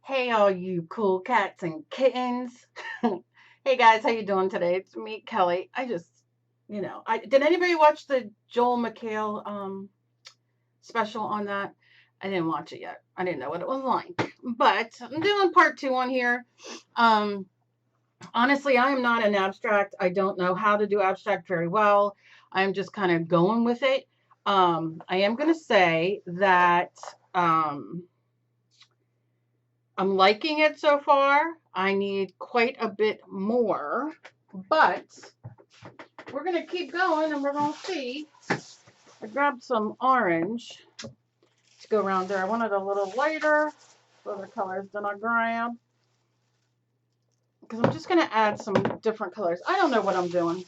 Hey, all you cool cats and kittens. Hey guys, how you doing today? It's me, Kelly. I did anybody watch the Joel McHale special on that? I didn't watch it yet. I didn't know what it was like. But I'm doing part 2 on here. Um Honestly, I am not an abstract. I don't know how to do abstract very well. I'm just kind of going with it. I am going to say that um I'm liking it so far. I need quite a bit more, but we're going to keep going and we're going to see. I grabbed some orange to go around there. I wanted a little lighter for the colors than I grabbed because I'm just going to add some different colors. I don't know what I'm doing,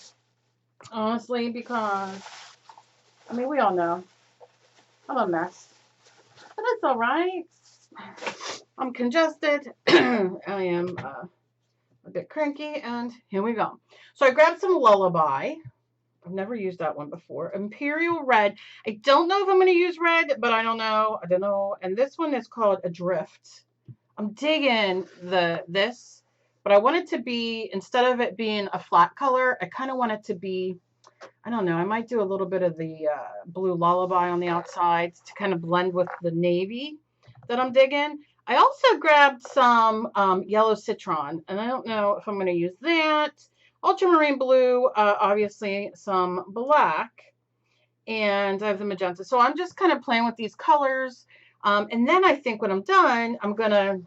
honestly, because, I mean, we all know I'm a mess, but it's all right. I'm congested. I am a bit cranky, and here we go. So I grabbed some Lullaby. I've never used that one before. Imperial Red. I don't know if I'm going to use red, but I don't know. I don't know. And this one is called Adrift. I'm digging this, but I want it to be, instead of it being a flat color, I kind of want it to be, I don't know, I might do a little bit of the blue Lullaby on the outside to kind of blend with the navy that I'm digging. I also grabbed some yellow citron, and I don't know if I'm going to use that. Ultramarine blue, obviously some black, and I have the magenta. So I'm just kind of playing with these colors. And then I think when I'm done, I'm gonna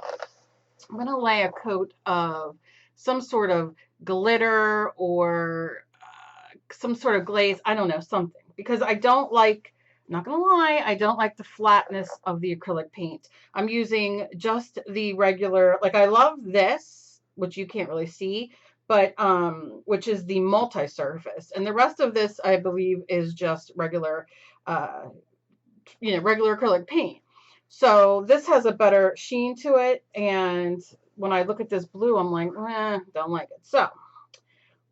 lay a coat of some sort of glitter or some sort of glaze. I don't know, something, because I don't like, I'm not gonna lie, I don't like the flatness of the acrylic paint. I'm using just the regular, like I love this, which you can't really see, but which is the multi-surface, and the rest of this I believe is just regular regular acrylic paint. So this has a better sheen to it, and when I look at this blue, I'm like, don't like it. So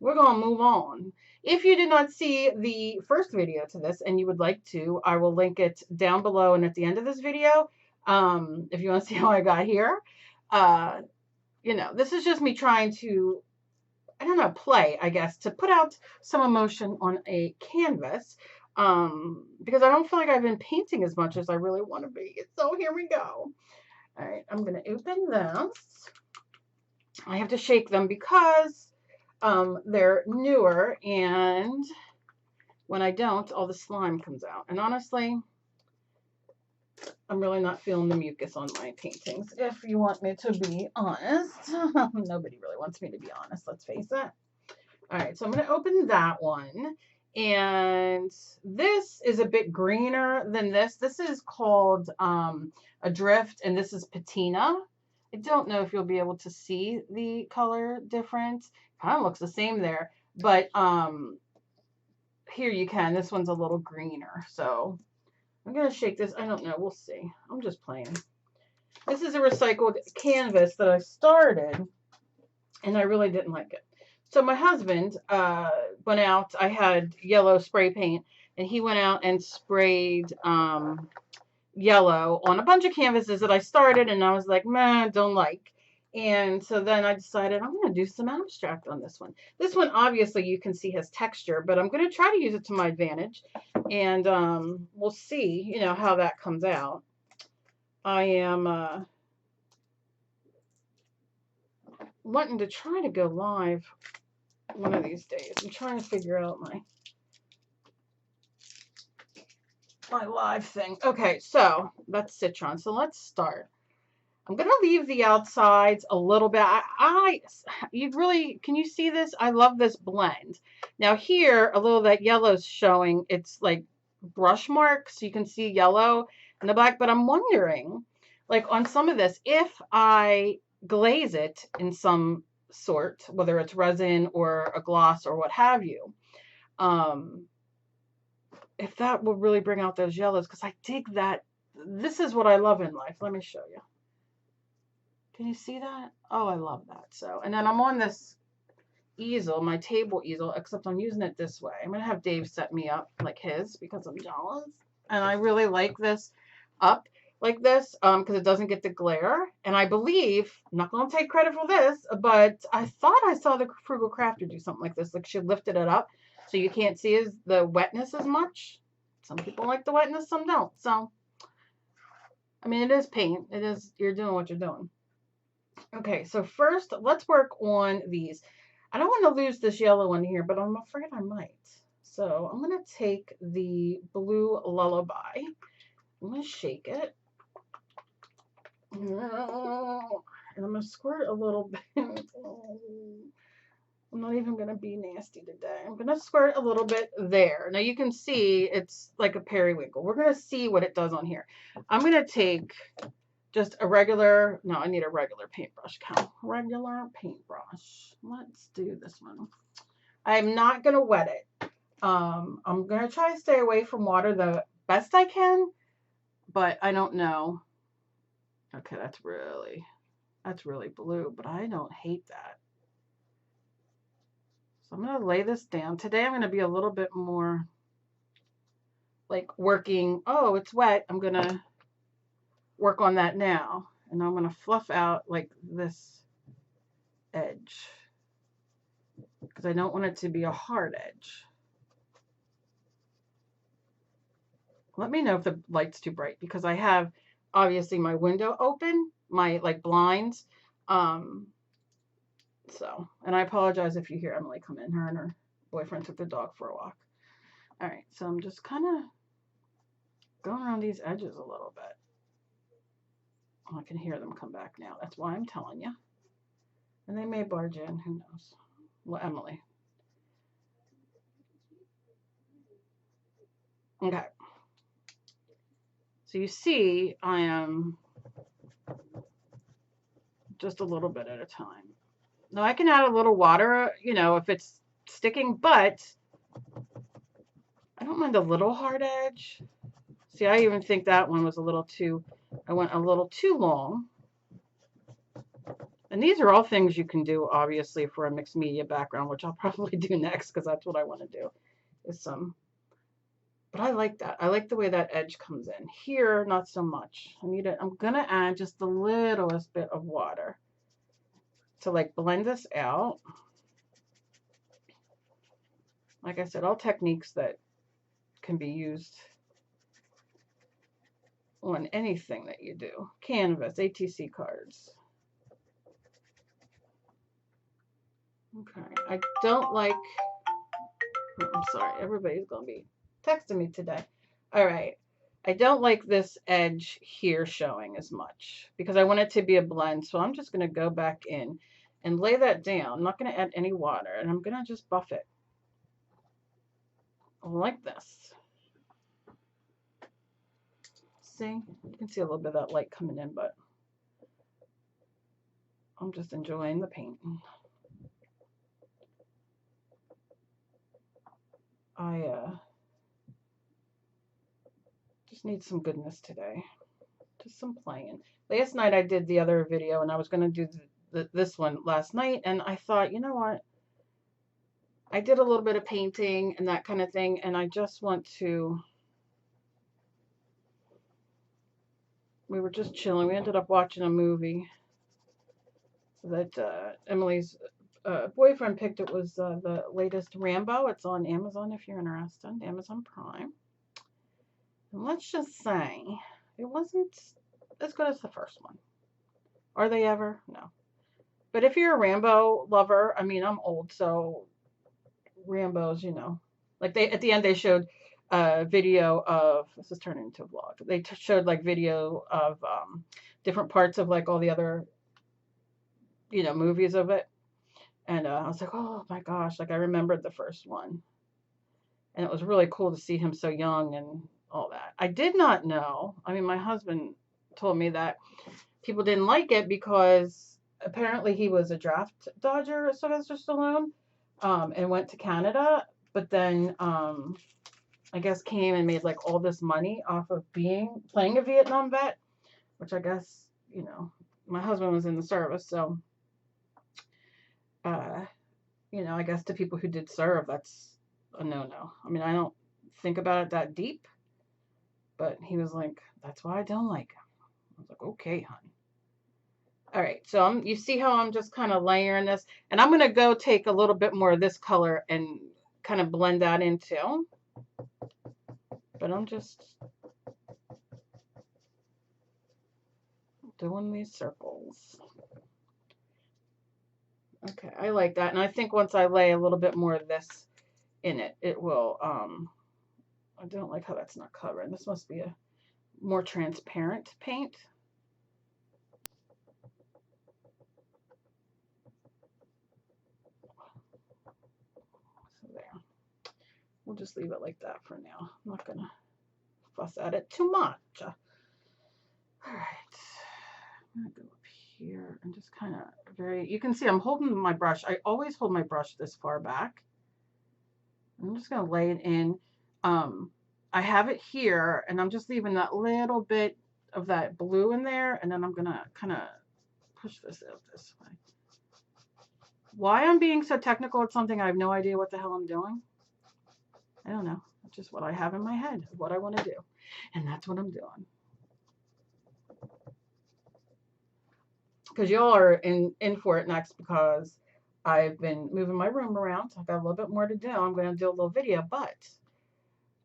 we're going to move on. If you did not see the first video to this and you would like to, I will link it down below and at the end of this video. If you want to see how I got here, this is just me trying to, I don't know, play, I guess, to put out some emotion on a canvas, because I don't feel like I've been painting as much as I really want to be. So here we go. All right, I'm going to open this. I have to shake them because they're newer, and when I don't, all the slime comes out. And honestly, I'm really not feeling the mucus on my paintings, if you want me to be honest. Nobody really wants me to be honest, let's face it. All right, so I'm going to open that one. And this is a bit greener than this. This is called Adrift, and this is Patina. I don't know if you'll be able to see the color difference. Kind of looks the same there, but here you can. This one's a little greener. So I'm going to shake this. I don't know. We'll see. I'm just playing. This is a recycled canvas that I started, and I really didn't like it. So my husband went out. I had yellow spray paint, and he went out and sprayed yellow on a bunch of canvases that I started, and I was like, man, don't like. And so then I decided I'm going to do some abstract on this one. This one, obviously, you can see has texture, but I'm going to try to use it to my advantage, and we'll see, how that comes out. I am wanting to try to go live one of these days. I'm trying to figure out my live thing. Okay, so that's citron. So let's start. I'm going to leave the outsides a little bit. Can you see this? I love this blend. Now here, a little of that yellow's showing. It's like brush marks. So you can see yellow in the black, but I'm wondering, like on some of this, if I glaze it in some sort, whether it's resin or a gloss or what have you, if that will really bring out those yellows, because I dig that. This is what I love in life. Let me show you. Can you see that? Oh, I love that. So, and then I'm on this easel, my table easel, except I'm using it this way. I'm going to have Dave set me up like his because I'm jealous. And I really like this up. like this because it doesn't get the glare. And I believe, I'm not going to take credit for this, but I thought I saw the Frugal Crafter do something like this. Like she lifted it up so you can't see the wetness as much. Some people like the wetness, some don't. So, I mean, it is paint. It is, you're doing what you're doing. Okay, so first, let's work on these. I don't want to lose this yellow one here, but I'm afraid I might. So I'm going to take the blue Lullaby. I'm going to shake it. And I'm going to squirt a little bit. I'm not even going to be nasty today. I'm going to squirt a little bit there. Now you can see it's like a periwinkle. We're going to see what it does on here. I'm going to take just a regular, no, I need a regular paintbrush, regular paintbrush. Let's do this one. I'm not going to wet it. I'm going to try to stay away from water the best I can, but I don't know. Okay, that's really blue, but I don't hate that. So I'm going to lay this down. Today I'm going to be a little bit more like working, oh, it's wet. I'm going to work on that now. And I'm going to fluff out like this edge because I don't want it to be a hard edge. Let me know if the light's too bright because I have obviously my window open, my like blinds. So, and I apologize if you hear Emily come in. Her and her boyfriend took the dog for a walk. All right, so I'm just kind of going around these edges a little bit. Oh, I can hear them come back now. That's why I'm telling you. And they may barge in. Who knows? Well, Emily. Okay. So you see, I am just a little bit at a time. Now I can add a little water, you know, if it's sticking, but I don't mind a little hard edge. See, I even think that one was a little too, I went a little too long. And these are all things you can do, obviously, for a mixed media background, which I'll probably do next because that's what I want to do. Is some, but I like that. I like the way that edge comes in. Here, not so much. I'm gonna add just the littlest bit of water to like blend this out. Like I said, all techniques that can be used on anything that you do. Canvas, ATC cards. Okay, I don't like, I'm sorry, everybody's going to be texting me today. All right, I don't like this edge here showing as much because I want it to be a blend. So I'm just going to go back in and lay that down. I'm not going to add any water and I'm going to just buff it like this. See, you can see a little bit of that light coming in, but I'm just enjoying the paint. I just need some goodness today. Just some playing. Last night I did the other video and I was going to do this one last night and I thought, you know what? I did a little bit of painting and that kind of thing and I just want to, we were just chilling. We ended up watching a movie that Emily's boyfriend picked. It was the latest Rambo. It's on Amazon if you're interested, Amazon Prime. And let's just say it wasn't as good as the first one. Are they ever? No. But if you're a Rambo lover, I mean, I'm old, so Rambo's, you know, like at the end they showed a video of, this is turning into a vlog. They showed like video of different parts of like all the other, you know, movies of it. And I was like, oh my gosh, like I remembered the first one. And it was really cool to see him so young and all that. I did not know. I mean, my husband told me that people didn't like it because apparently he was a draft dodger, Sylvester Stallone, and went to Canada, but then I guess came and made like all this money off of playing a Vietnam vet, which I guess, you know, my husband was in the service, so you know, I guess to people who did serve, that's a no-no. I mean, I don't think about it that deep, but he was like, that's why I don't like him. was like, okay, honey. All right, so you see how I'm just kind of layering this, and I'm going to go take a little bit more of this color and kind of blend that in too. But I'm just doing these circles. Okay, I like that. And I think once I lay a little bit more of this in it, it will, I don't like how that's not covering. This must be a more transparent paint. So there. We'll just leave it like that for now. I'm not gonna fuss at it too much. All right, I'm gonna go up here and just kind of you can see I'm holding my brush. I always hold my brush this far back. I'm just gonna lay it in. I have it here and I'm just leaving that little bit of that blue in there, and then I'm gonna kind of push this out this way. Why I'm being so technical at something I have no idea what the hell I'm doing. I don't know. It's just what I have in my head, what I want to do. And that's what I'm doing. Because y'all are in for it next, because I've been moving my room around. So I've got a little bit more to do. I'm going to do a little video, but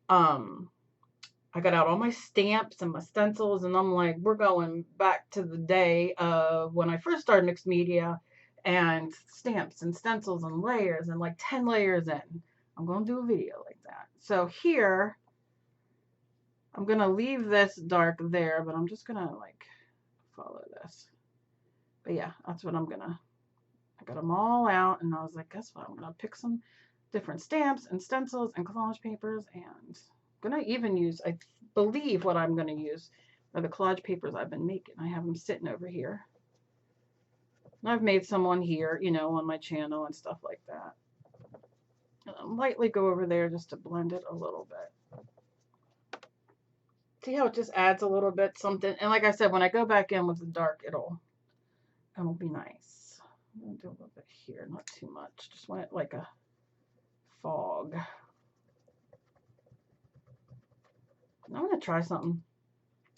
I got out all my stamps and my stencils, and I'm like, we're going back to the day of when I first started mixed media, and stamps and stencils and layers, and like 10 layers in. I'm going to do a video like that. So here, I'm going to leave this dark there, but I'm just going to like follow this. But yeah, that's what I'm going to, I got them all out, and I was like, guess what? I'm going to pick some different stamps and stencils and collage papers, and I'm going to even use, I believe what I'm going to use are the collage papers I've been making. I have them sitting over here. And I've made someone here, you know, on my channel and stuff like that. Lightly go over there just to blend it a little bit. See how it just adds a little bit something. And like I said, when I go back in with the dark, it'll be nice. I'm going to do a little bit here, not too much. Just want it like a fog. And I'm going to try something.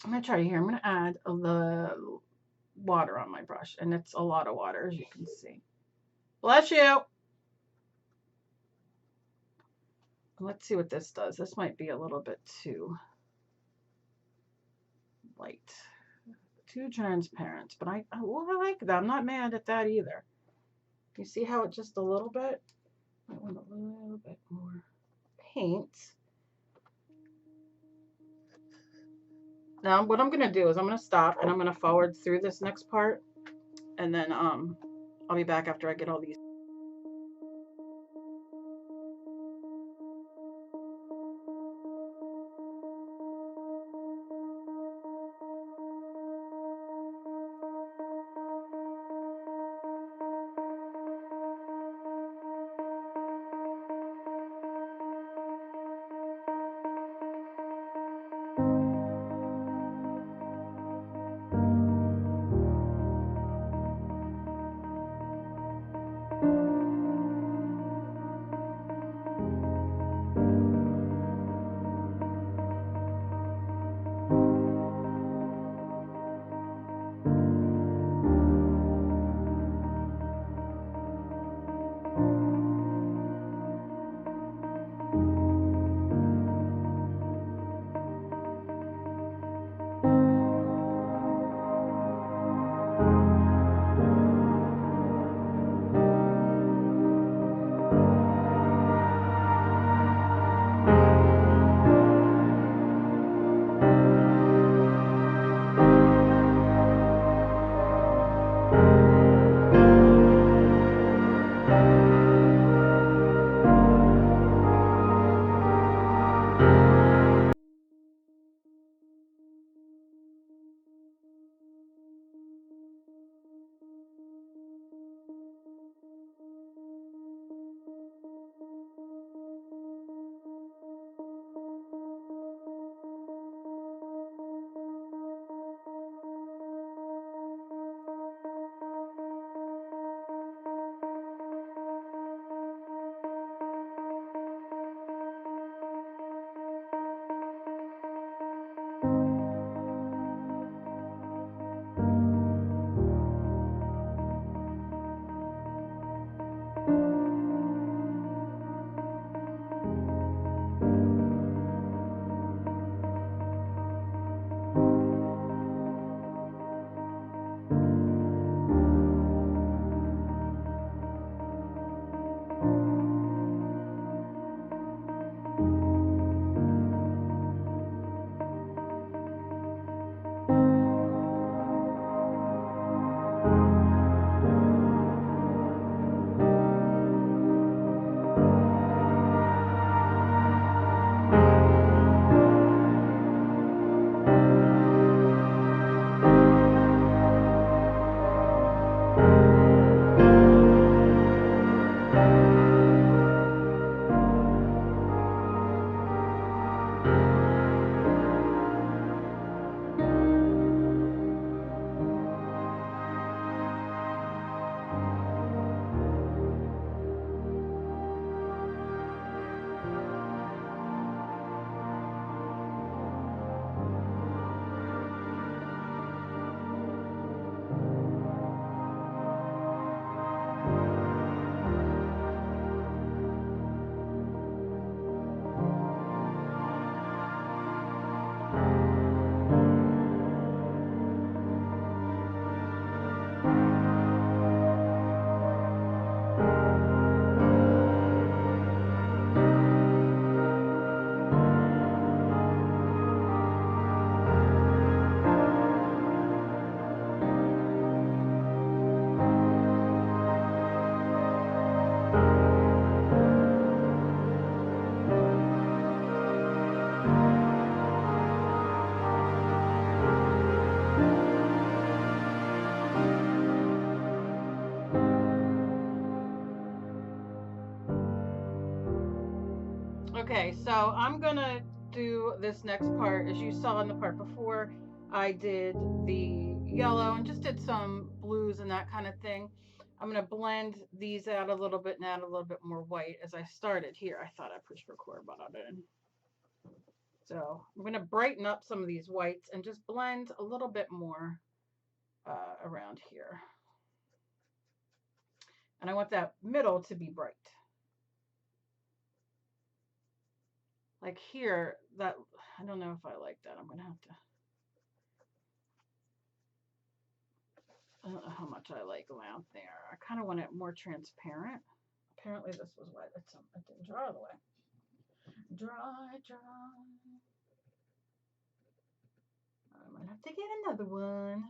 I'm going to try here. I'm going to add the water on my brush. And it's a lot of water, as you can see. Bless you. Let's see what this does. This might be a little bit too light, too transparent, but I like that. I'm not mad at that either. You see how it just a little bit? I want a little bit more paint. Now what I'm going to do is I'm going to stop and I'm going to forward through this next part, and then I'll be back after I get all these. Okay, so I'm gonna do this next part. As you saw in the part before, I did the yellow and just did some blues and that kind of thing. I'm gonna blend these out a little bit and add a little bit more white as I started here. I thought I pushed record, but I didn't. So I'm gonna brighten up some of these whites and just blend a little bit more around here. And I want that middle to be bright. Like here, that, I don't know if I like that. I'm gonna have to, I don't know how much I like around there. I kind of want it more transparent. Apparently this was wet. It didn't dry all the way. Dry, dry. I might have to get another one.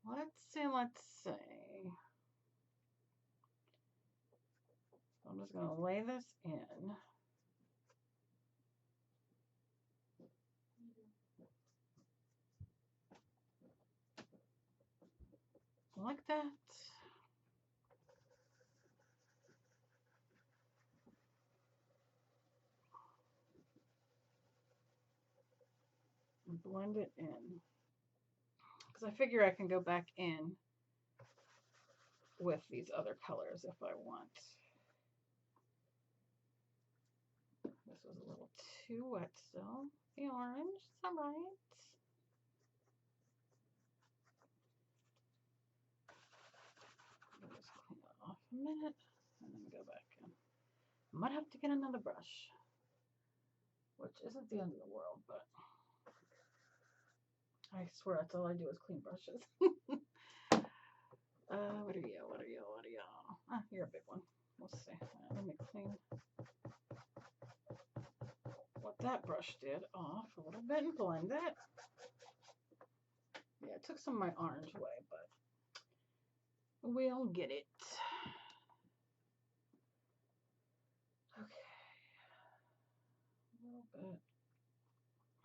Let's see. Let's see. I'm just going to lay this in. Like that. And blend it in. Because I figure I can go back in with these other colors if I want. This was a little too wet still. The orange, it's all right. Just clean it off a minute and then go back in. I might have to get another brush, which isn't the end of the world, but I swear that's all I do is clean brushes. What are you? What are you? What are you? Ah, you're a big one. We'll see. Let me clean what that brush did off a little bit and blend it. Yeah, it took some of my orange away, but we'll get it. Okay. A little bit of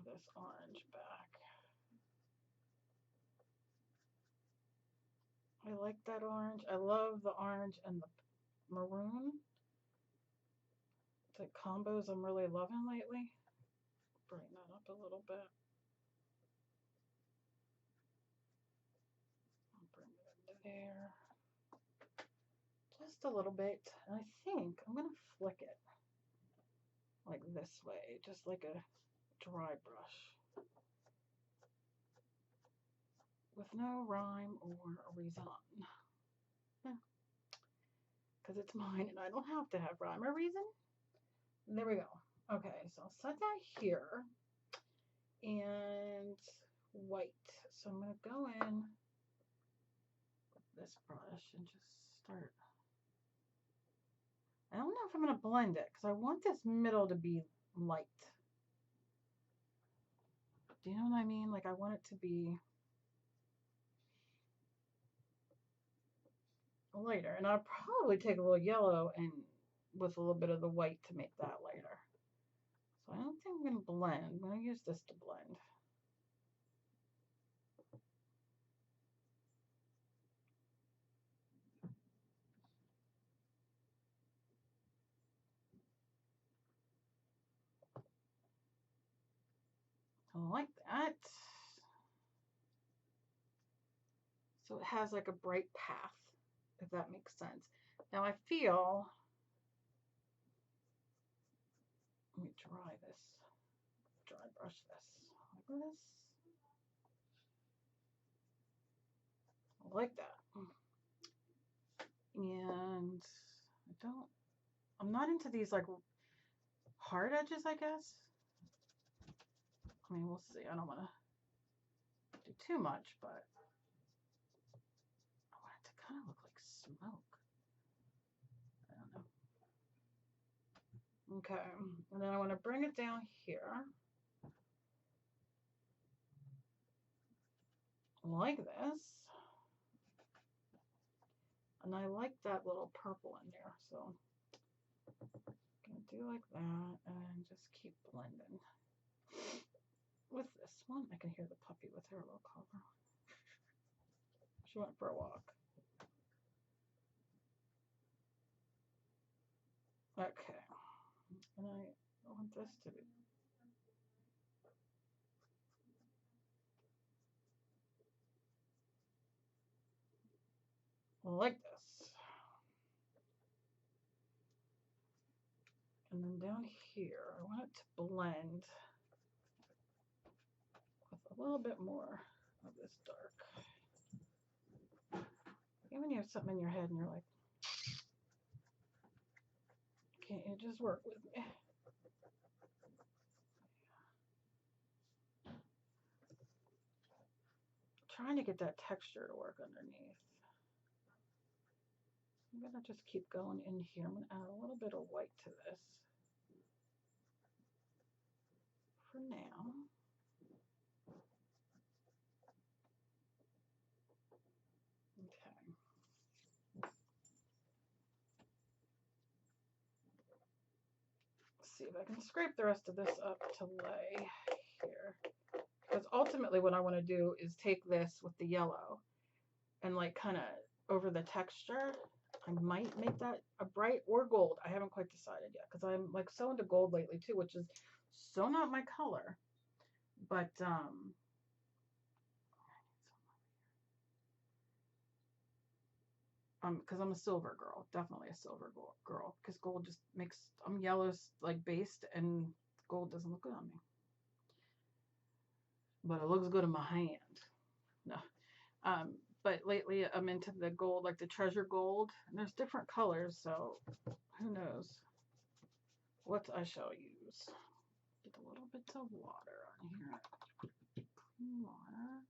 this orange back. I like that orange. I love the orange and the maroon. It's like combos I'm really loving lately. Bring that up a little bit. I'll bring it into there. Just a little bit. And I think I'm going to flick it like this way, just like a dry brush. With no rhyme or reason. Because it's mine and I don't have to have rhyme or reason. There we go. Okay, so I'll set that here. And white. So I'm going to go in with this brush and just start. I don't know if I'm going to blend it because I want this middle to be light. Do you know what I mean? Like I want it to be lighter. And I'll probably take a little yellow and with a little bit of the white to make that lighter. So I don't think I'm going to blend. I'm going to use this to blend. I like that. So it has like a bright path, if that makes sense. Now I feel, let me dry brush this, like this. I like that. And I'm not into these like hard edges, I guess. I mean, we'll see. I don't want to do too much, but I want it to kind of look like smoke. I don't know. Okay, and then I want to bring it down here. Like this. And I like that little purple in there, so I'm gonna do like that and just keep blending. With this one, I can hear the puppy with her little collar. She went for a walk. Okay. And I want this to be like this. And then down here, I want it to blend with a little bit more of this dark. Even when you have something in your head and you're like, can't you just work with me? Trying to get that texture to work underneath. I'm gonna just keep going in here. I'm gonna add a little bit of white to this for now. Okay. Let's see if I can scrape the rest of this up to lay here. Because ultimately what I want to do is take this with the yellow and like kind of over the texture. I might make that a bright or gold. I haven't quite decided yet because I'm like so into gold lately too, which is so not my color. But because I'm a silver girl, definitely a silver girl, because gold just makes, I'm yellow like based and gold doesn't look good on me. But it looks good in my hand. No. But lately I'm into the gold, like the treasure gold. And there's different colors, so who knows what I shall use. Get a little bit of water on here. Water.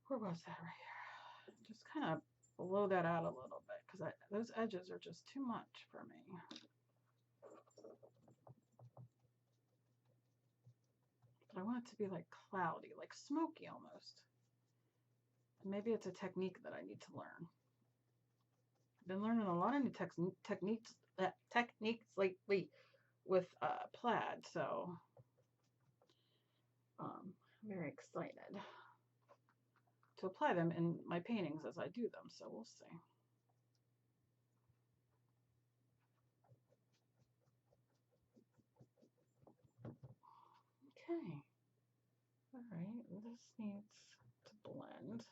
Where was that right here? Just kind of blow that out a little bit because those edges are just too much for me. But I want it to be like cloudy, like smoky almost. And maybe it's a technique that I need to learn. I've been learning a lot of new techniques lately with plaid, so I'm very excited to apply them in my paintings as I do them, so we'll see. Okay. All right, this needs to blend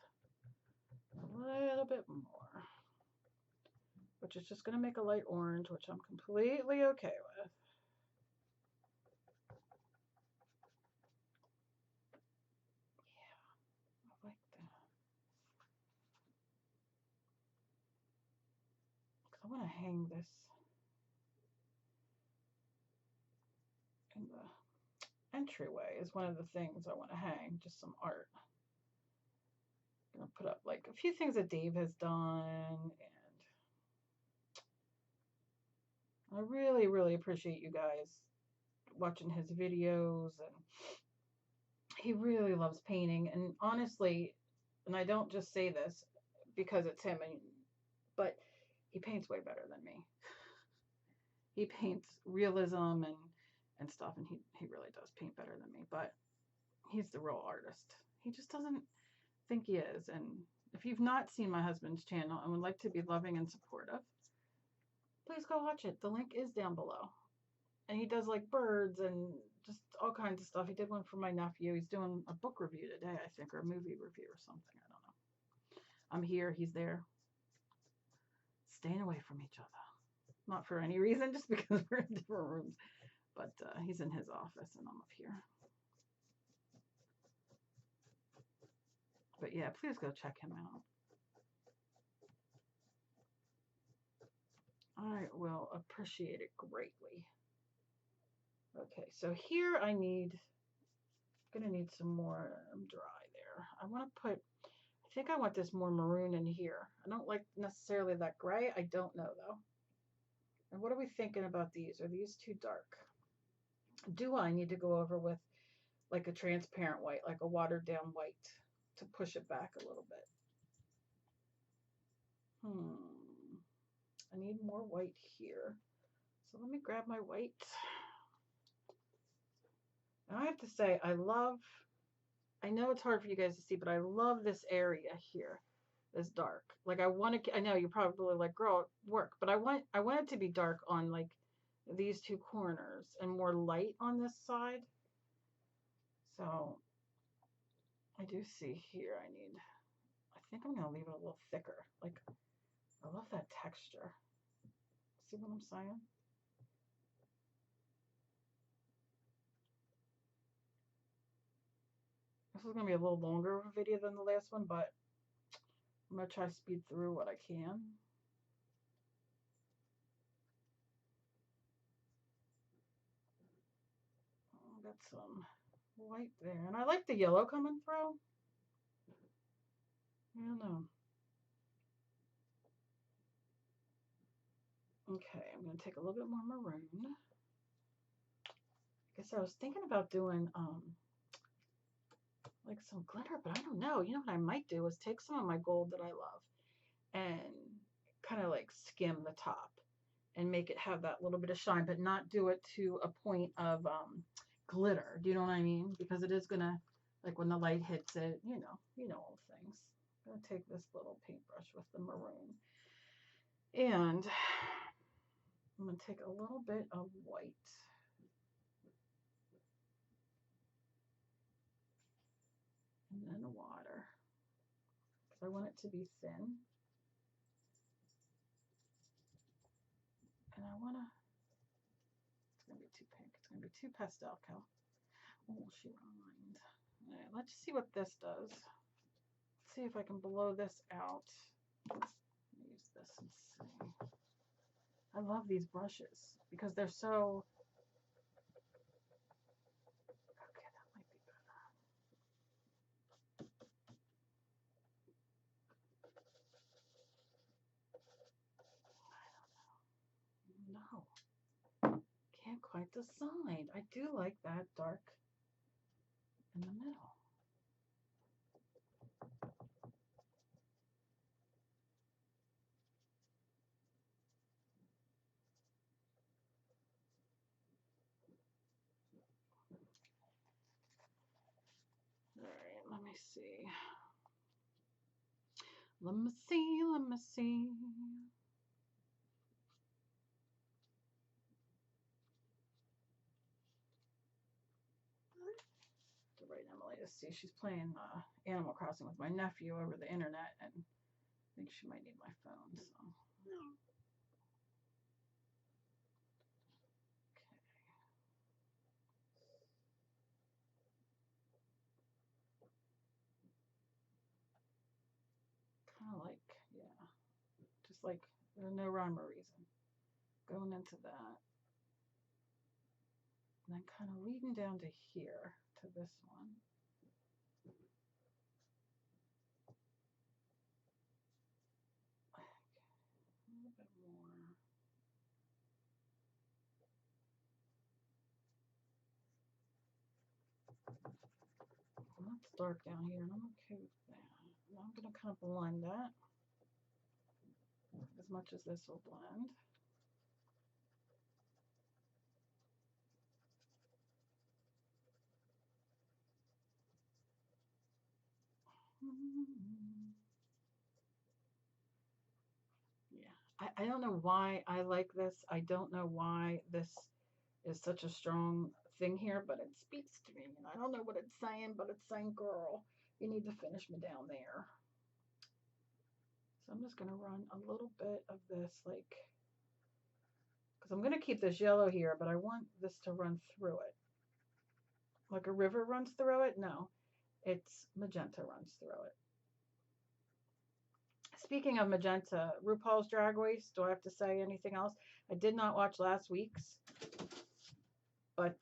a little bit more, which is just going to make a light orange, which I'm completely okay with. Yeah, I like that. Because I want to hang this in the entryway is one of the things I want to hang, just some art. I'm going to put up like a few things that Dave has done, and I really, really appreciate you guys watching his videos, and he really loves painting, and honestly, and I don't just say this because it's him, but he paints way better than me. He paints realism and stuff, and he really does paint better than me, but he's the real artist. He just doesn't think he is. And if you've not seen my husband's channel and would like to be loving and supportive, please go watch it. The link is down below. And he does like birds and just all kinds of stuff. He did one for my nephew. He's doing a book review today, I think, or a movie review or something. I don't know. I'm here, he's there. Staying away from each other. Not for any reason, just because we're in different rooms. But he's in his office and I'm up here. But yeah, please go check him out. I will appreciate it greatly. Okay, so here I'm gonna need some more dry there. I want to put, I think I want this more maroon in here. I don't like necessarily that gray. I don't know though. And what are we thinking about these? Are these too dark? Do I need to go over with like a transparent white, like a watered down white to push it back a little bit? I need more white here. So let me grab my white. Now I have to say, I know it's hard for you guys to see, but I love this area here. this dark. Like I want to, I know you're probably like, girl, work, but I want it to be dark on like these two corners and more light on this side. So I do see here I think I'm gonna leave it a little thicker. Like I love that texture. See what I'm saying? This is gonna be a little longer of a video than the last one, but I'm gonna try to speed through what I can. Got some white there, and I like the yellow coming through. I don't know. Okay, I'm gonna take a little bit more maroon. I guess I was thinking about doing like some glitter, but I don't know. You know what I might do is take some of my gold that I love and kind of like skim the top and make it have that little bit of shine, but not do it to a point of glitter. Do you know what I mean? Because it is gonna, like when the light hits it, you know all things. I'm gonna take this little paintbrush with the maroon, and I'm gonna take a little bit of white. And then water, because I want it to be thin. And I want to, it's going to be too pink. It's going to be too pastel, Cal. Oh, she rhymed. All right, let's see what this does. Let's see if I can blow this out. Use this and see. I love these brushes because they're so, okay, that might be better. I don't know. No, can't quite decide. I do like that dark in the middle. All right, let me see. Let me see, let me see. To write Emily to see. She's playing Animal Crossing with my nephew over the internet, and I think she might need my phone. So. Okay. Kind of like, yeah, just like there's no rhyme or reason going into that, and then kind of leading down to here to this one. Okay. A little bit more. Well, that's dark down here, and I'm okay with that. And I'm going to kind of blend that as much as this will blend. Yeah, I don't know why I like this. I don't know why this is such a strong thing here, but it speaks to me. And I don't know what it's saying, but it's saying, girl, you need to finish me down there. So I'm just going to run a little bit of this, like, because I'm going to keep this yellow here, but I want this to run through it. Like a river runs through it? No, it's magenta runs through it. Speaking of magenta, RuPaul's Drag Race, do I have to say anything else? I did not watch last week's, but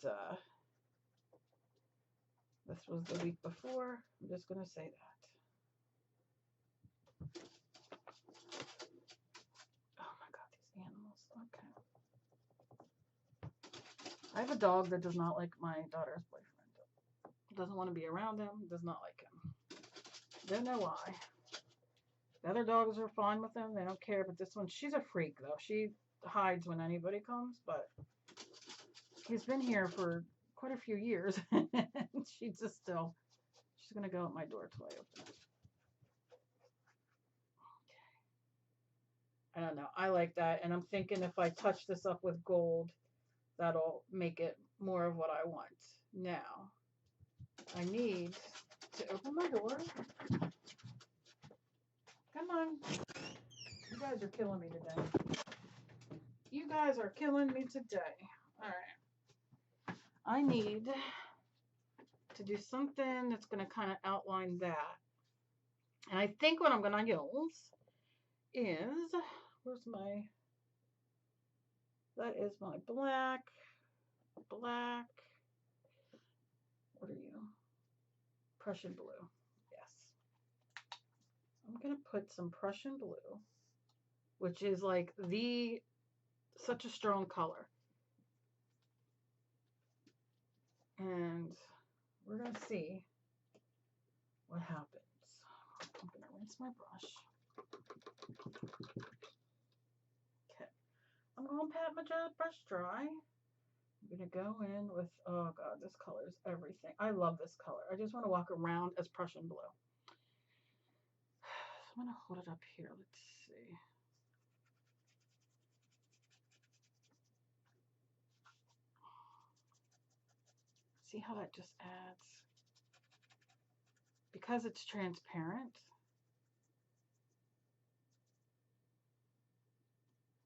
this was the week before. I'm just going to say that. Oh my God, these animals. Okay. I have a dog that does not like my daughter's boyfriend. Doesn't want to be around him. Does not like him. Don't know why. The other dogs are fine with him. They don't care. But this one, she's a freak though. She hides when anybody comes. But he's been here for quite a few years. She's just still. She's gonna go at my door till I open it. I don't know. I like that. And I'm thinking if I touch this up with gold, that'll make it more of what I want. Now, I need to open my door. Come on. You guys are killing me today. You guys are killing me today. All right. I need to do something that's going to kind of outline that. And I think what I'm going to use is, where's my, that is my black, what are you? Prussian blue, yes. I'm going to put some Prussian blue, which is like such a strong color. And we're going to see what happens. I'm going to rinse my brush. Okay. I'm going to pat my brush dry. I'm going to go in with, oh God, this color is everything. I love this color. I just want to walk around as Prussian blue. So I'm going to hold it up here. Let's see. See how that just adds? Because it's transparent,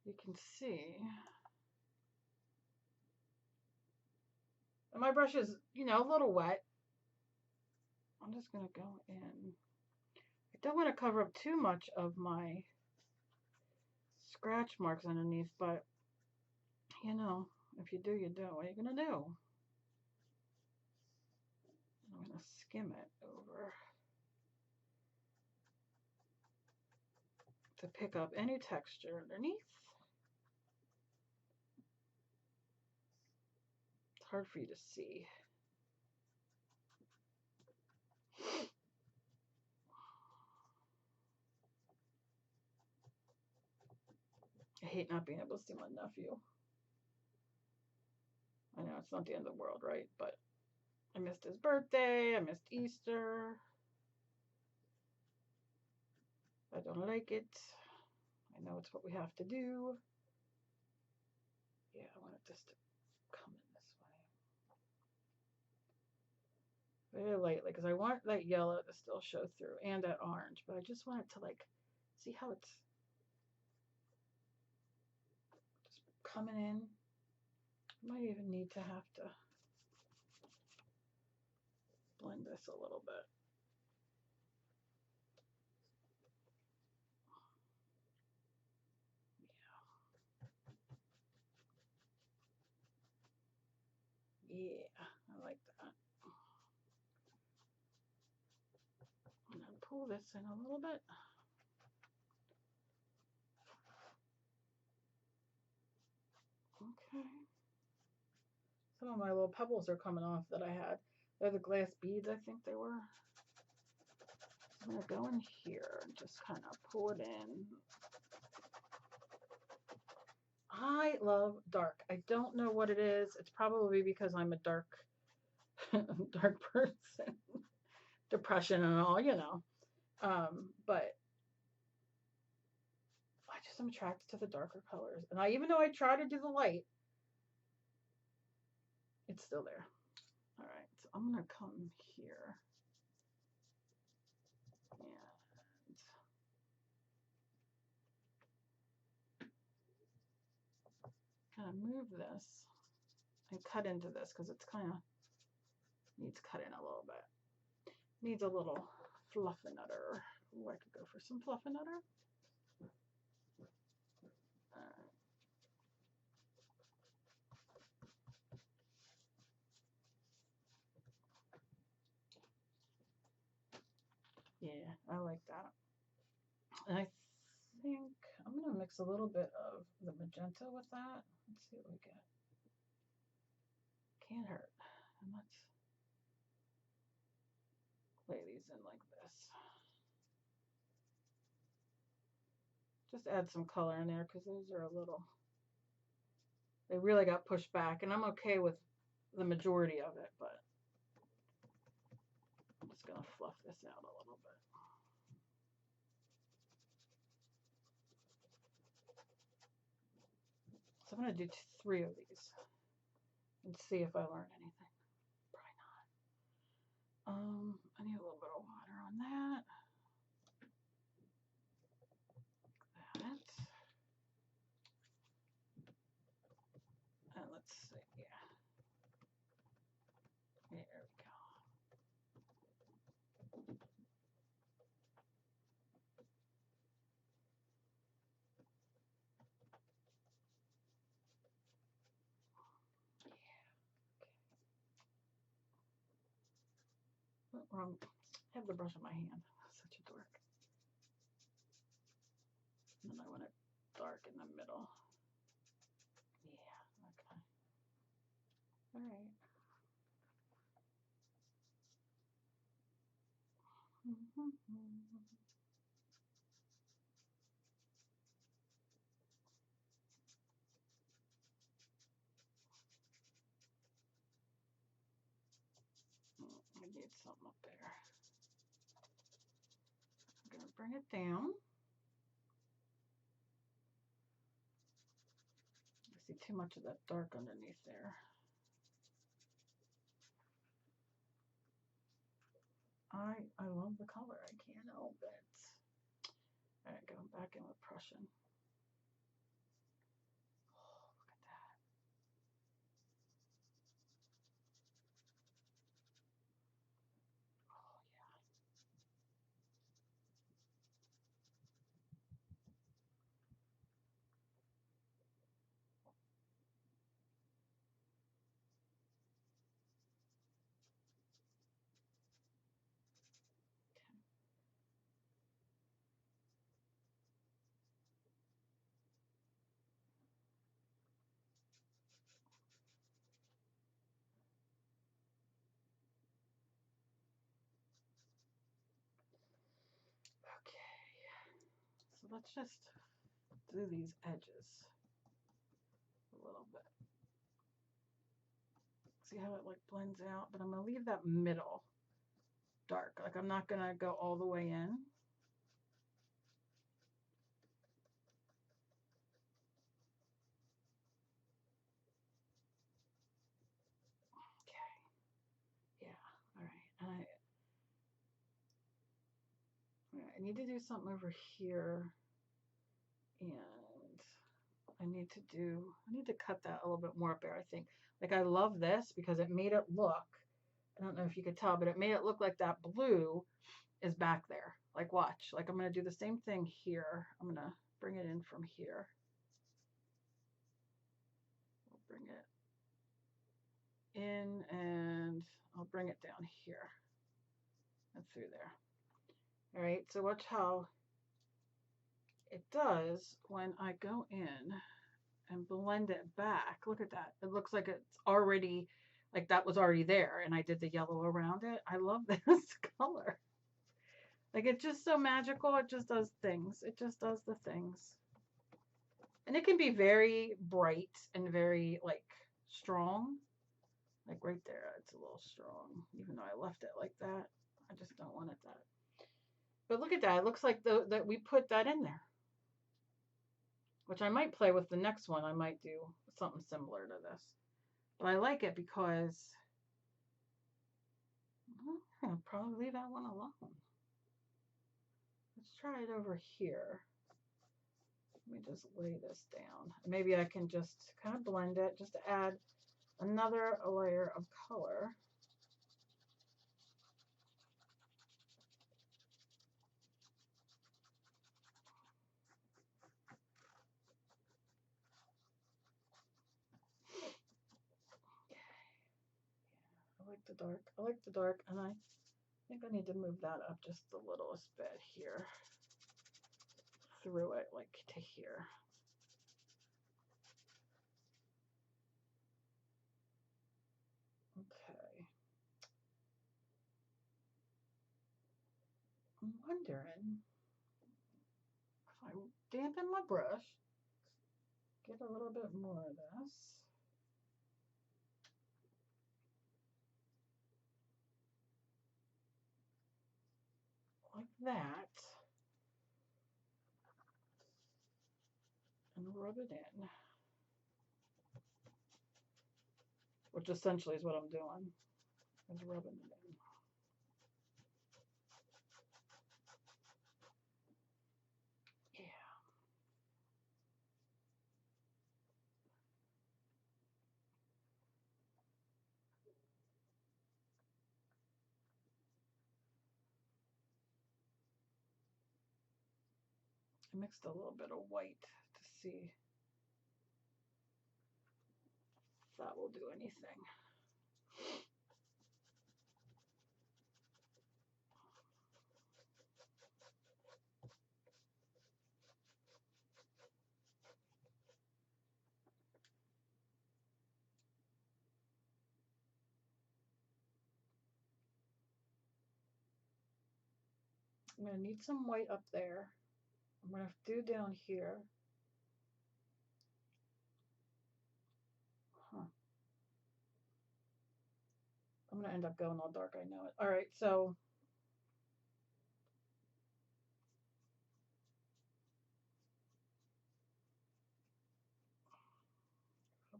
you can see. And my brush is, you know, a little wet. I'm just going to go in. I don't want to cover up too much of my scratch marks underneath, but, you know, if you do, you do. What are you going to do? I'm going to skim it over to pick up any texture underneath. It's hard for you to see. I hate not being able to see my nephew. I know it's not the end of the world, right? But I missed his birthday. I missed Easter. I don't like it. I know it's what we have to do. Yeah, I want it just to come in this way. Very lightly, because I want that yellow to still show through and that orange, but I just want it to like, see how it's just coming in. I might even need to have to blend this a little bit. Yeah, I like that. I'm gonna pull this in a little bit. Okay. Some of my little pebbles are coming off that I had. They're the glass beads, I think they were. I'm gonna go in here and just kind of pull it in. I love dark. I don't know what it is. It's probably because I'm a dark person. Depression and all, you know. But I just am attracted to the darker colors. And even though I try to do the light, it's still there. All right, so I'm gonna come here and kind of move this and cut into this because it's kind of needs cutting a little bit. Needs a little fluffernutter. Ooh, I could go for some fluffernutter. Yeah, I like that. And I think I'm going to mix a little bit of the magenta with that. Let's see what we get. Can't hurt. And let's lay these in like this. Just add some color in there because those are a little, they really got pushed back. And I'm okay with the majority of it, but I'm just going to fluff this out a little bit. So I'm going to do 3 of these and see if I learn anything. Probably not. I need a little bit of water on that. That. And let's see. Yeah. There we go. Wrong. I have the brush in my hand. Such a dork. And then I want it dark in the middle. Yeah, okay. All right. I need something up there. I'm going to bring it down. I see too much of that dark underneath there. I love the color. I can't help it. All right, going back in with Prussian. Oh, look at that. Oh, yeah. Okay. So let's just do these edges a little bit. See how it like blends out? But I'm going to leave that middle dark. Like I'm not going to go all the way in. Okay. Yeah. All right. I need to do something over here. And I need to cut that a little bit more up there, I think. Like I love this because it made it look, I don't know if you could tell, but it made it look like that blue is back there. Like watch, like I'm going to do the same thing here. I'm going to bring it in from here. I'll bring it in and I'll bring it down here and through there. All right, so watch how it does when I go in and blend it back. Look at that. It looks like it's already, like that was already there and I did the yellow around it. I love this color. Like it's just so magical. It just does things. It just does the things. And it can be very bright and very like strong. Like right there, it's a little strong, even though I left it like that. I just don't want it that. But look at that. It looks like that we put that in there. Which I might play with the next one. I might do something similar to this. But I like it because I'll probably leave that one alone. Let's try it over here. Let me just lay this down. Maybe I can just kind of blend it just to add another layer of color. I like the dark. I like the dark, and I think I need to move that up just the littlest bit here. Through it, like to here. Okay. I'm wondering if I dampen my brush, get a little bit more of this. Like that. And rub it in. which essentially is what I'm doing, is rubbing it in. Yeah. I mixed a little bit of white to see if that will do anything. I'm going to need some white up there. I'm going to do down here. Huh. I'm going to end up going all dark, I know it. All right, so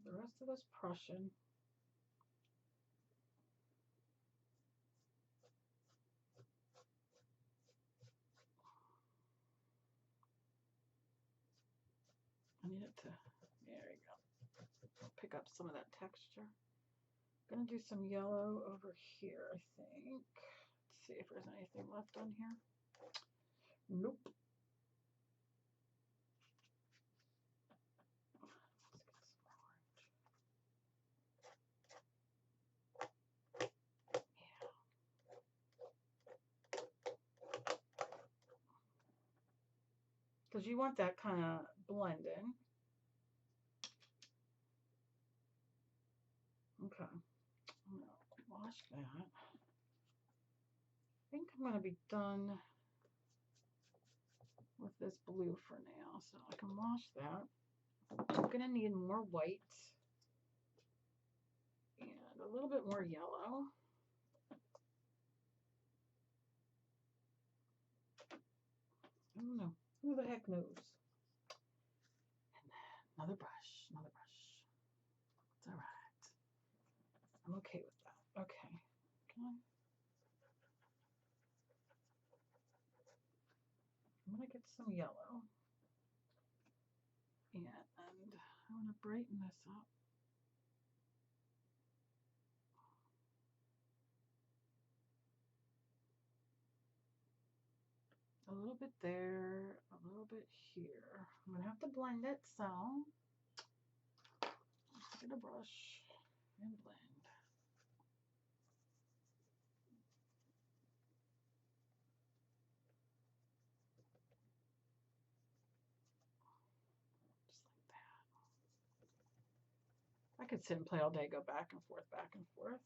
the rest of this Prussian. I need it to, there we go, pick up some of that texture. I'm going to do some yellow over here, I think. Let's see if there's anything left on here. Nope. Let's get some orange. Yeah. Because you want that kind of blend in. Okay. I'm going to wash that. I think I'm going to be done with this blue for now, so I can wash that. I'm going to need more white and a little bit more yellow. I don't know. Who the heck knows? And another brush, another brush. It's all right. I'm okay with that. Okay. I'm going to get some yellow. And I want to brighten this up. A little bit there, a little bit here. I'm going to have to blend it, so let's get a brush and blend. Just like that. I could sit and play all day, go back and forth, back and forth.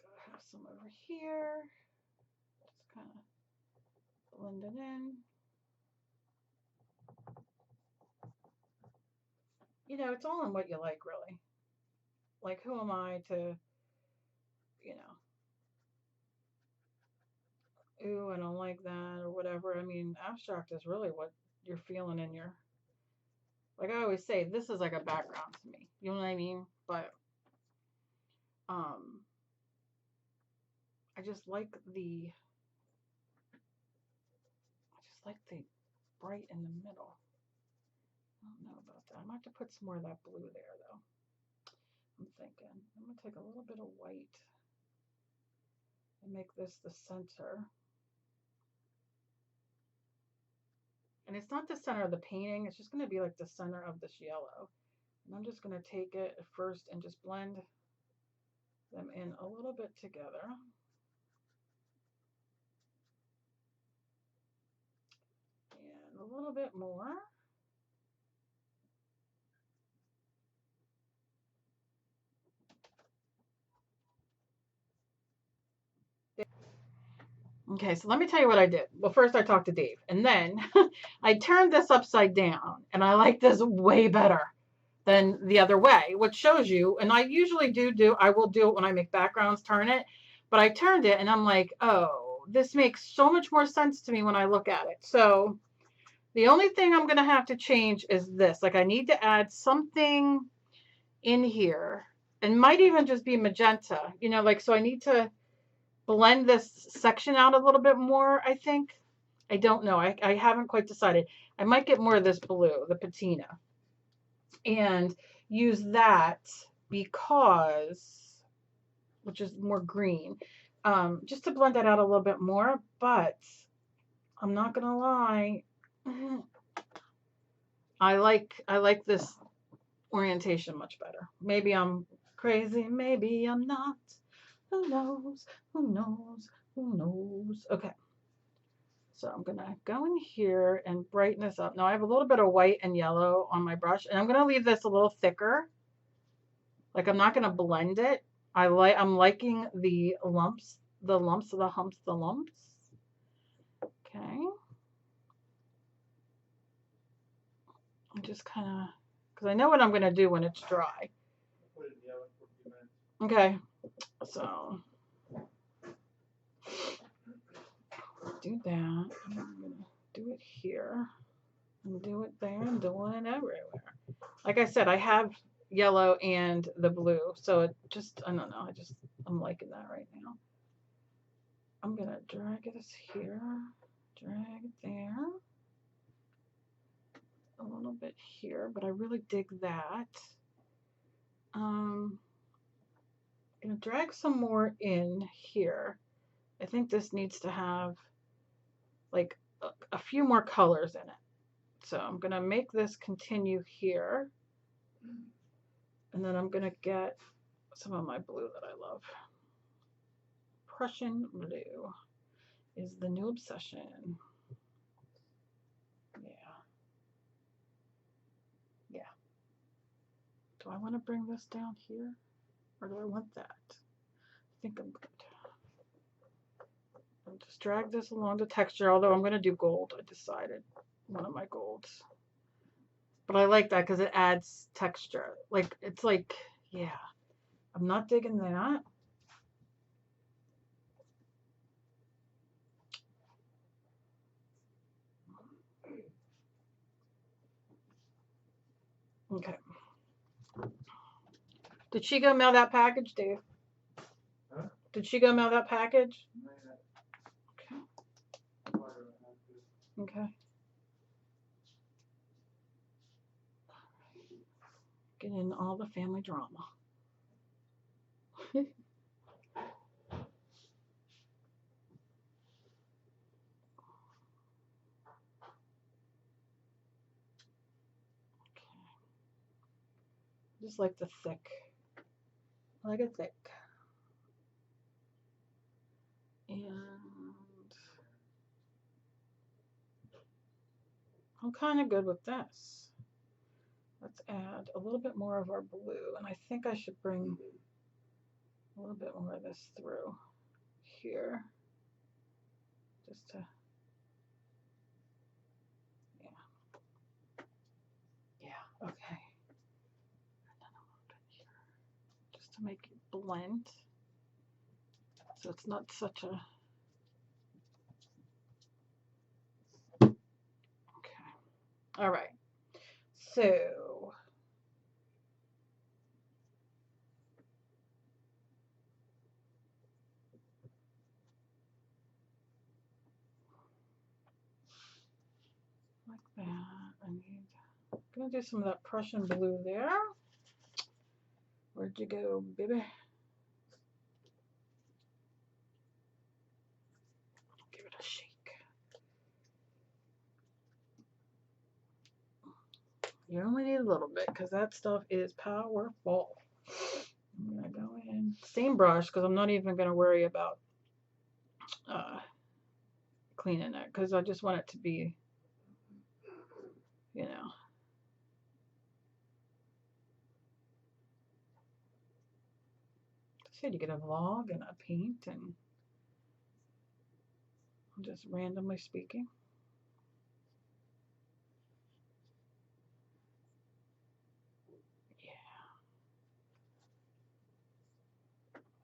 Gotta have some over here. Just kind of blend it in. You know, it's all in what you like, really. Like, who am I to, you know, ooh, I don't like that or whatever. I mean, abstract is really what you're feeling in your, like I always say, this is like a background to me. You know what I mean? But I just like the bright in the middle. I don't know about that. I might have to put some more of that blue there though. I'm thinking. I'm gonna take a little bit of white and make this the center. And it's not the center of the painting, it's just gonna be like the center of this yellow. And I'm just gonna take it first and just blend them in a little bit together. And a little bit more. Okay, so let me tell you what I did. Well, first I talked to Dave, and then I turned this upside down, and I like this way better than the other way, which shows you, and I usually I will do it when I make backgrounds, turn it, but I turned it, and I'm like, oh, this makes so much more sense to me when I look at it. So the only thing I'm going to have to change is this. Like, I need to add something in here, and might even just be magenta, you know, like, so I need to blend this section out a little bit more, I think. I don't know. I haven't quite decided. I might get more of this blue, the patina, and use that because, which is more green, just to blend that out a little bit more. But I'm not going to lie. I like this orientation much better. Maybe I'm crazy. Maybe I'm not. Who knows? Who knows? Who knows? Okay. So I'm going to go in here and brighten this up. Now I have a little bit of white and yellow on my brush, and I'm going to leave this a little thicker. Like, I'm not going to blend it. I'm liking the lumps, the lumps, the humps, the lumps. Okay. I'm just kind of, because I know what I'm going to do when it's dry. Okay. So do that. I'm going to do it here and do it there and doing it everywhere. Like I said, I have yellow and the blue, so it just, I don't know, I'm liking that right now. I'm gonna drag this here, drag it there, a little bit here, but I really dig that. I'm gonna drag some more in here. I think this needs to have like a few more colors in it. So I'm gonna make this continue here, and then I'm gonna get some of my blue that I love. Prussian blue is the new obsession. Yeah. Do I want to bring this down here, or do I want that? I think I'm good. I'll just drag this along the texture, although I'm going to do gold. I decided one of my golds. But I like that because it adds texture. Like, it's like, yeah, I'm not digging that. Okay. Did she go mail that package, Dave? Huh? Did she go mail that package? Okay. Okay. Get in all the family drama. Just like the thick. I like it thick. And I'm kind of good with this. Let's add a little bit more of our blue. And I think I should bring a little bit more of this through here. Just to, yeah, okay. And then a little bit here. Just to make it blend. So it's not such a, okay. All right. So like that. I'm gonna do some of that Prussian blue there. Where'd you go, baby? Give it a shake. You only need a little bit because that stuff is powerful. I'm gonna go in, same brush, because I'm not even gonna worry about cleaning it, because I just want it to be, you know. So you get a vlog and a paint and Just randomly speaking.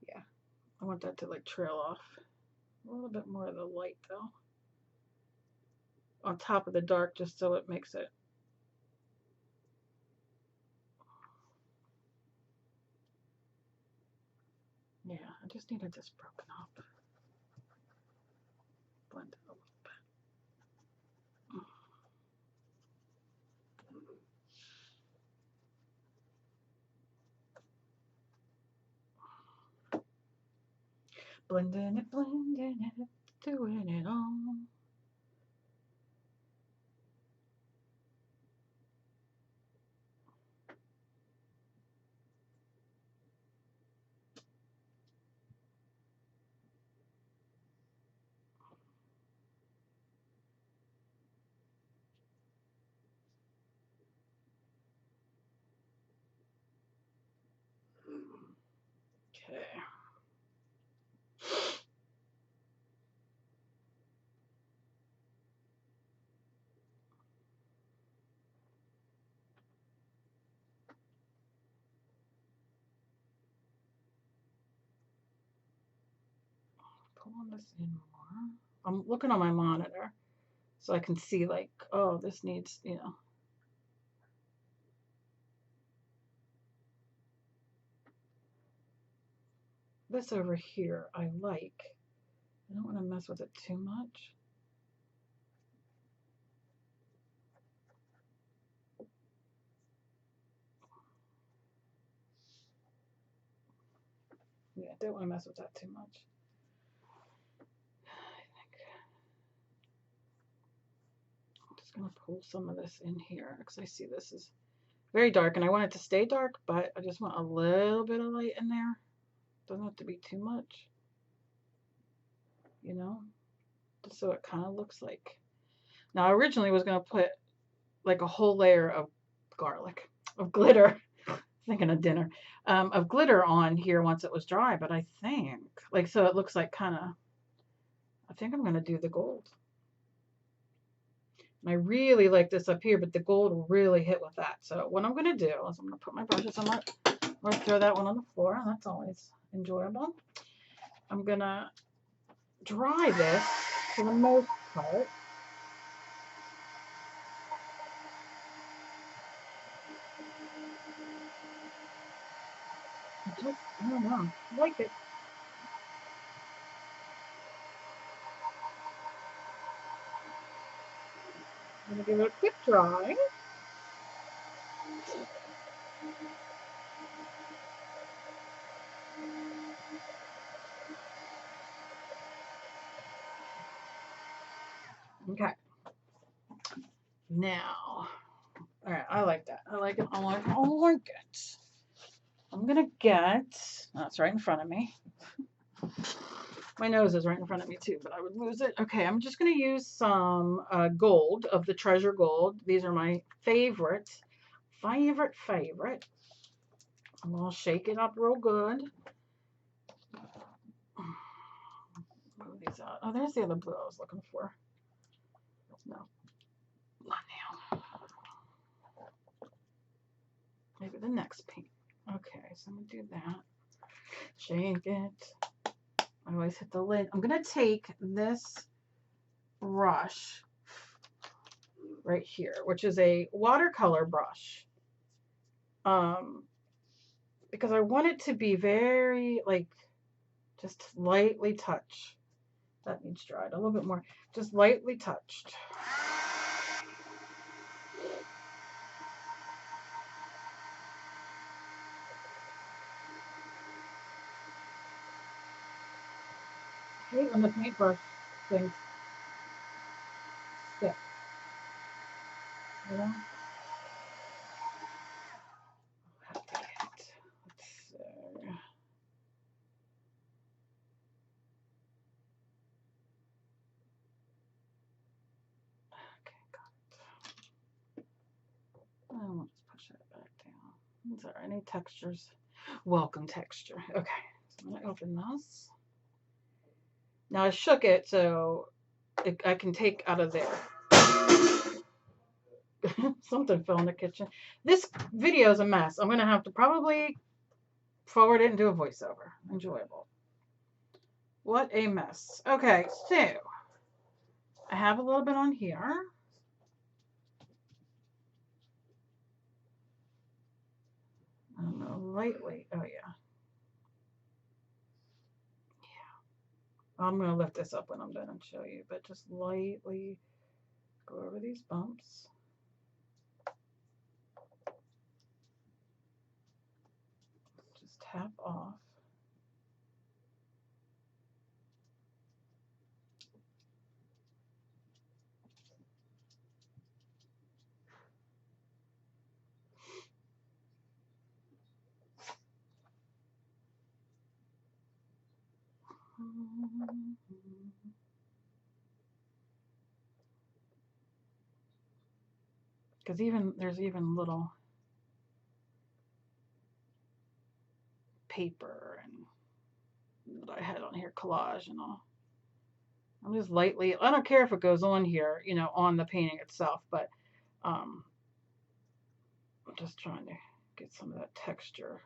Yeah, I want that to like trail off. A little bit more of the light though. On top of the dark, just so it makes it. Yeah, I just needed this broken up. Blend it a little bit. Blending it, doing it all. Okay. Pulling this in more. I'm looking on my monitor so I can see like, oh, this needs, you know. This over here I like. I don't want to mess with it too much. Yeah, don't want to mess with that too much. I'm just going to pull some of this in here because I see this is very dark and I want it to stay dark, but I just want a little bit of light in there. Doesn't have to be too much, you know, just so it kind of looks like. Now, I originally was going to put like a whole layer of garlic, of glitter, thinking of dinner, of glitter on here once it was dry, but I think, like, so it looks like kind of, I think I'm going to do the gold. And I really like this up here, but the gold will really hit with that. So what I'm going to do is I'm going to put my brushes on my, or throw that one on the floor. That's always enjoyable. I'm going to dry this for the most part. I don't know. I like it. I'm going to give it a quick dry. Okay. Now, all right, I like that. I like it. I like it. I'm going to get, oh, it's right in front of me. My nose is right in front of me too, but I would lose it. Okay, I'm just going to use some gold of the Treasure Gold. These are my favorite. I'm going to shake it up real good. Move these out. Oh, there's the other blue I was looking for. No, not now. Maybe the next pink. Okay, so I'm going to do that. Shake it. I always hit the lid. I'm going to take this brush right here, which is a watercolor brush. Because I want it to be very, like, just lightly touch. That needs dried a little bit more. Just lightly touched. I hate when the paintbrush things stick. You know? Let's see. Okay, got it. And we'll just push that back down. Is there any textures? Welcome texture. Okay, so I'm gonna open this. Now I shook it, so I can take out of there. Something fell in the kitchen. This video is a mess. I'm going to have to probably forward it and do a voiceover. Enjoyable. What a mess. Okay, so I have a little bit on here. I don't know, lightly. Oh, yeah. I'm going to lift this up when I'm done and show you, but just lightly go over these bumps. Just tap off. Because there's even little paper and that I had on here, collage and all. I'm just lightly, I don't care if it goes on here, you know, on the painting itself, but I'm just trying to get some of that texture.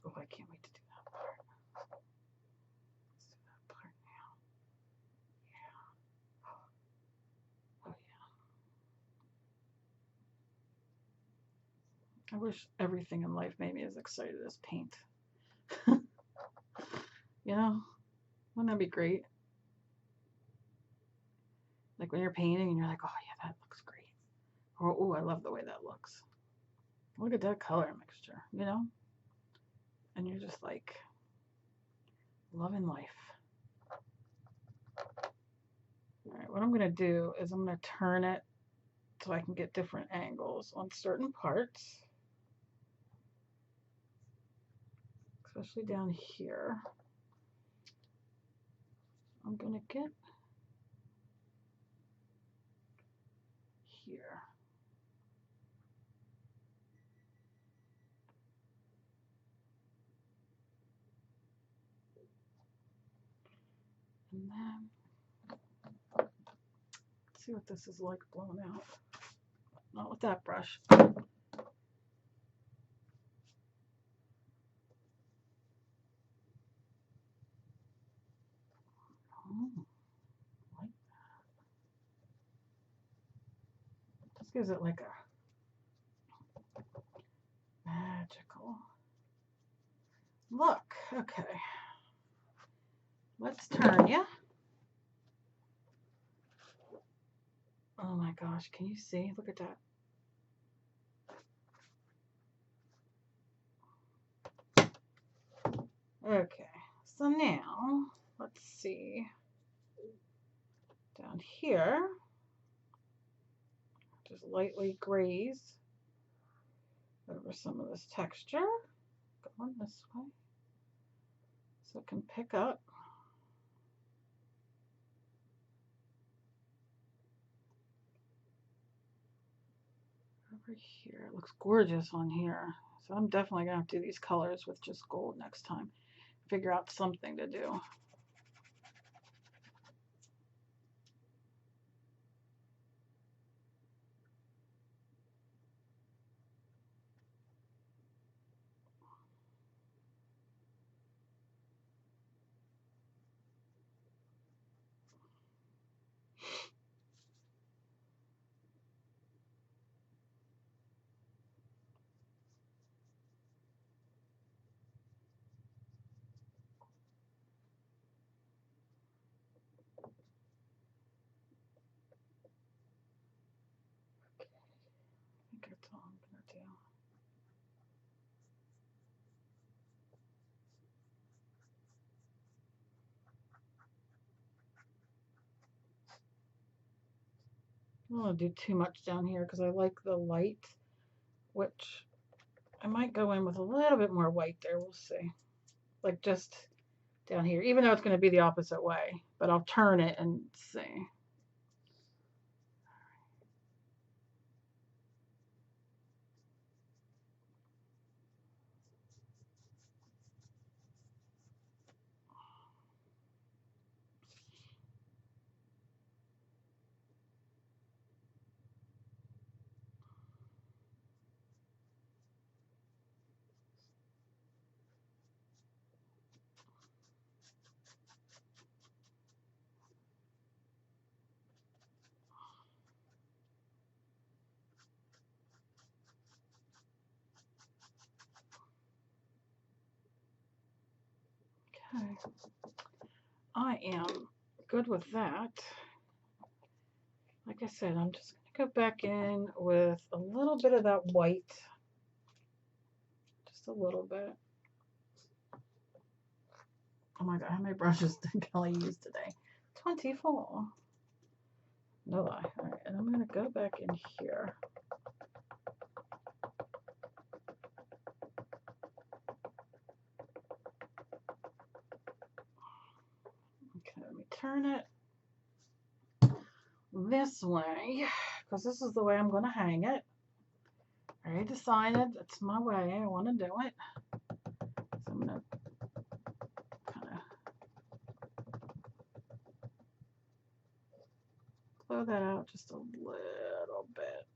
Oh, I can't wait to do that part. Let's do that part now. Yeah. Oh, yeah. I wish everything in life made me as excited as paint. You know, wouldn't that be great? Like when you're painting and you're like, oh yeah, that looks great. Or, oh, I love the way that looks. Look at that color mixture, you know? And you're just like loving life. All right, what I'm going to do is I'm going to turn it so I can get different angles on certain parts, especially down here. I'm going to get here. And then, let's see what this is like blown out. Not with that brush. Oh, like that. Just gives it like a magical look. Okay. Let's turn ya. Oh my gosh, can you see? Look at that. Okay, so now let's see. Down here, just lightly graze over some of this texture. Going this way so it can pick up. Over here, it looks gorgeous on here. So I'm definitely gonna have to do these colors with just gold next time. Figure out something to do. I think that's all I'm gonna do. I don't want to do too much down here because I like the light, which I might go in with a little bit more white there. We'll see. Like just down here, even though it's going to be the opposite way, but I'll turn it and see. Okay. I am good with that. Like I said, I'm just going to go back in with a little bit of that white. Just a little bit. Oh my God, how many brushes did Kelly use today? 24. No lie. All right, and I'm going to go back in here. Okay, let me turn it this way, because this is the way I'm going to hang it. I already decided that's my way I want to do it. So I'm going to kind of blow that out just a little bit.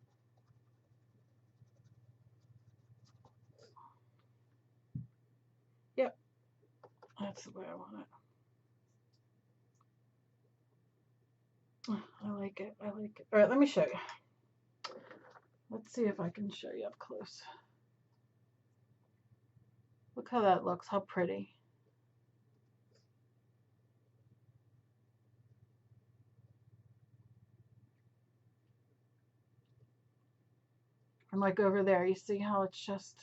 Yep, that's the way I want it. I like it. I like it. All right, let me show you. Let's see if I can show you up close. Look how that looks. How pretty. And like over there, you see how it's just...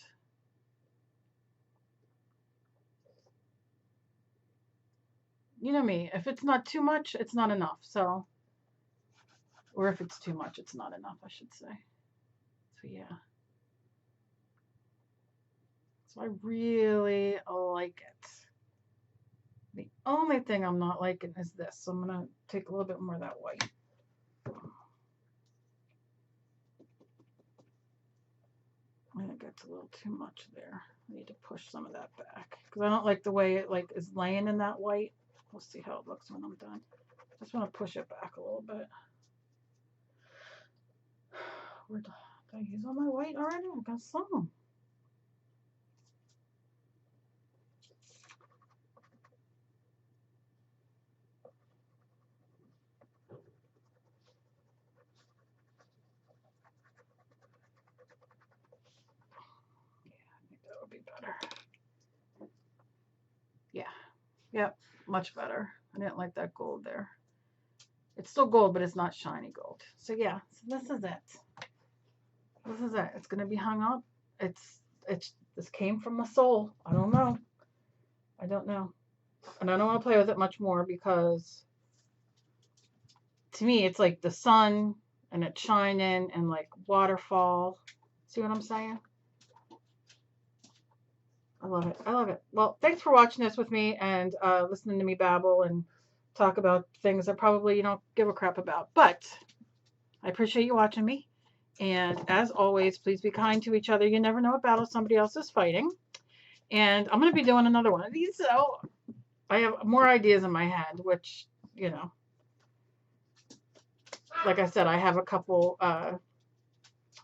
You know me, if it's not too much, it's not enough. So, or if it's too much, it's not enough, I should say. So yeah. So I really like it. The only thing I'm not liking is this. So I'm going to take a little bit more of that white. I think that's a little too much there. I need to push some of that back because I don't like the way it like is laying in that white. We'll see how it looks when I'm done. Just want to push it back a little bit. Where did I use all my white already? I've got some. Be better. Yeah. Yep. Much better. I didn't like that gold there. It's still gold, but it's not shiny gold. So yeah. So this is it. This is it. It's gonna be hung up. It's this came from my soul. I don't know. I don't know. And I don't want to play with it much more because to me it's like the sun and it's shining and like waterfall. See what I'm saying? I love it. I love it. Well, thanks for watching this with me and listening to me babble and talk about things that probably you don't give a crap about. But I appreciate you watching me. And as always, please be kind to each other. You never know what battle somebody else is fighting. And I'm going to be doing another one of these. So I have more ideas in my head, which, you know, like I said, I have a couple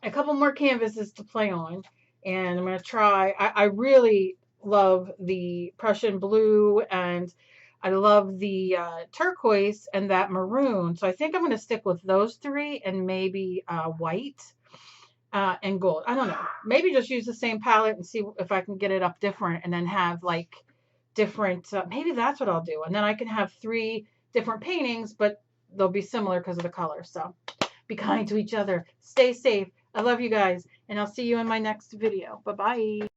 more canvases to play on. And I'm going to try. I really love the Prussian blue and I love the turquoise and that maroon. So I think I'm going to stick with those three and maybe white and gold. I don't know. Maybe just use the same palette and see if I can get it up different and then have like different, maybe that's what I'll do. And then I can have 3 different paintings, but they'll be similar because of the color. So be kind to each other. Stay safe. I love you guys, and I'll see you in my next video. Bye-bye.